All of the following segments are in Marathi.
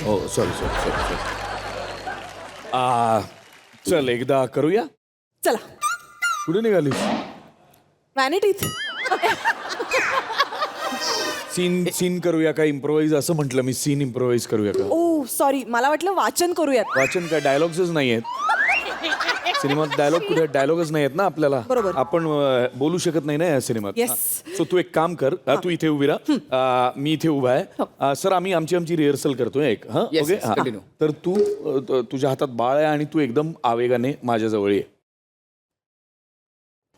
हो सॉरी सॉरी सॉरी चल एकदा करूया. चला कुठे निघालीस? व्हॅनिटीत. सीन करूया का इम्प्रोवाइज असं म्हटलं मी. सीन इम्प्रोवाइज करूया का? ओ सॉरी, मला वाटलं वाचन करूयात. वाचन काय डायलॉग्सच नाही आहेत सिनेमात. डायलॉग कुठे डायलॉगच नाही आहेत ना आपल्याला. बरोबर. आपण बोलू शकत नाही ना या सिनेमात. Yes. सो तू एक काम कर. तू इथे उभी राहा. मी इथे उभा आहे. सर आम्ही आमची रिहर्सल करतोय एक. हा Yes, ओके yes, continue. तर तू तुझ्या हातात बाळ आहे आणि तू एकदम आवेगाने माझ्याजवळ ये.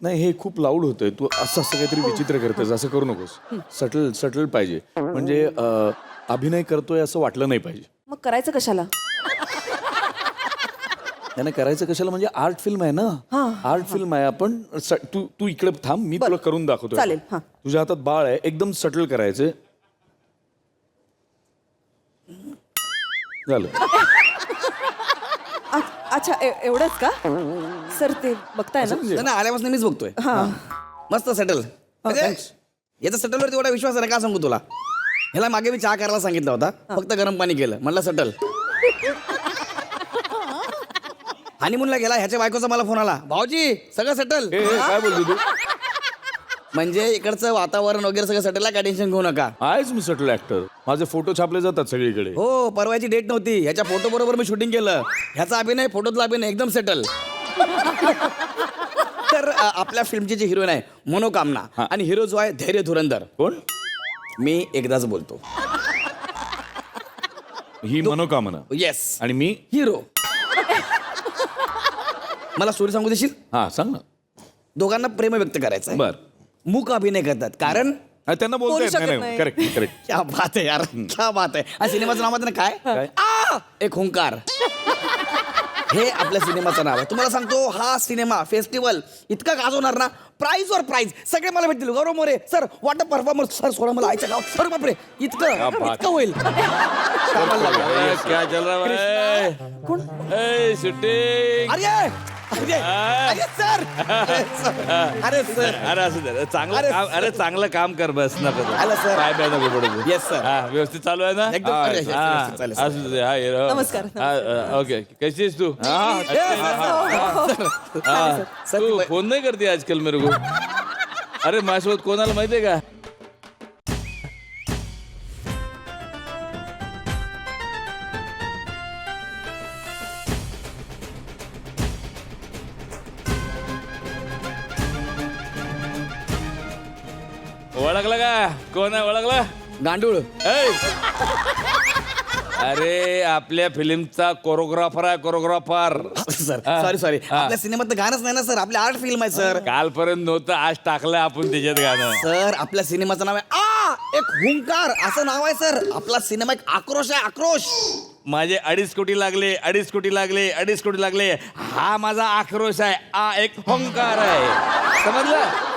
नाही हे खूप लाऊड होतंय. तू असं काहीतरी विचित्र करतेस. असं करू नकोस. सटल पाहिजे. म्हणजे अभिनय करतोय असं वाटलं नाही पाहिजे. मग करायचं कशाला? त्याने करायचं कशाला म्हणजे आर्ट फिल्म आहे ना. आर्ट फिल्म आहे. आपण तू इकडे थांब. मी तुला करून दाखवतो. चालेल, हा. तुझ्या हातात बाळ आहे. एकदम सटल करायचं. झालं. अच्छा एवढंच का सर? ते बघताय ना. ना आल्यापासून मीच बघतोय. मस्त सेटल. याचा सेटलवरती एवढा विश्वास आहे ना, का सांगू तुला. ह्याला मागे मी चहा करायला सांगितला होता. फक्त गरम पाणी केलं. म्हणलं सेटल. हनीमूनला गेला. ह्याच्या बायकोचा मला फोन आला, भाऊजी सगळं सेटल. काय बोलतो तू? म्हणजे इकडचं वातावरण वगैरे सगळं सेटल आहे, काय टेन्शन घेऊ नका. आहेच मी सटल ऍक्टर. माझे फोटो छापले जातात सगळीकडे. हो, परवाची डेट नव्हती. ह्याच्या फोटो बरोबर मी शूटिंग केलं. ह्याचा अभिनय, फोटोतला अभिनय एकदम सेटल. तर आपल्या फिल्मची जी हिरोईन आहे मनोकामना आणि हिरो जो आहे धैर्य धुरंधर. कोण? मी एकदाच बोलतो. ही मनोकामना. येस. आणि मी हिरो. मला स्टोरी सांगू देशील? हा सांग ना. दोघांना प्रेम व्यक्त करायचं आहे. बर. मूक अभिनय करतात कारण त्यांना बोलता येत शकत नाही. नाही. Correct correct. क्या बात आहे यार, क्या बात आहे. आणि सिनेमाचं नाव आहे ना काय? एक हुंकार. हे आपल्या सिनेमाचं नाव आहे. तुम्हाला सांगतो हा सिनेमा फेस्टिवल इतका गाजवणार ना, प्राइज वर प्राइज सगळे मला भेटतील. Gaurav More sir, water performance sir, सोडा मला आयचं गाव सर. बापरे, इतकं होईल. क्या चल रहा है? कोण? शूटिंग. अरे सर, अरे सर, अरे असं दे. अरे चांगलं काम कर बस. नको आलं सर. काय बॅ नको पडू. Yes sir. हा व्यवस्थित चालू आहे ना. एकदम व्यवस्थित चालेल, सर. असू दे. हा हिरो. नमस्कार. ओके कशी आहेस तू? सर, तू फोन नाही करते आजकाल मेरे को. अरे माझ्यासोबत कोणाला माहितीये का? ओळखला का? कोण आहे? ओळखला? गांडूळ. अरे आपल्या फिल्मचा कोरिओग्राफर आहे. कोरिओग्राफर. सर सॉरी आपल्या सिनेमात गाणंच नाही ना सर. आपल्या आर्ट फिल्म आहे सर. कालपर्यंत नव्हतं, आज टाकलं आपण त्याच्यात गाणं. सर आपल्या सिनेमाचं नाव आहे एक हुंकार असं नाव आहे सर. आपला सिनेमा एक आक्रोश आहे, आक्रोश. माझे 2.5 कोटी लागले. 2.5 कोटी लागले. 2.5 कोटी लागले. हा माझा आक्रोश आहे. एक हुंकार आहे. समजलं?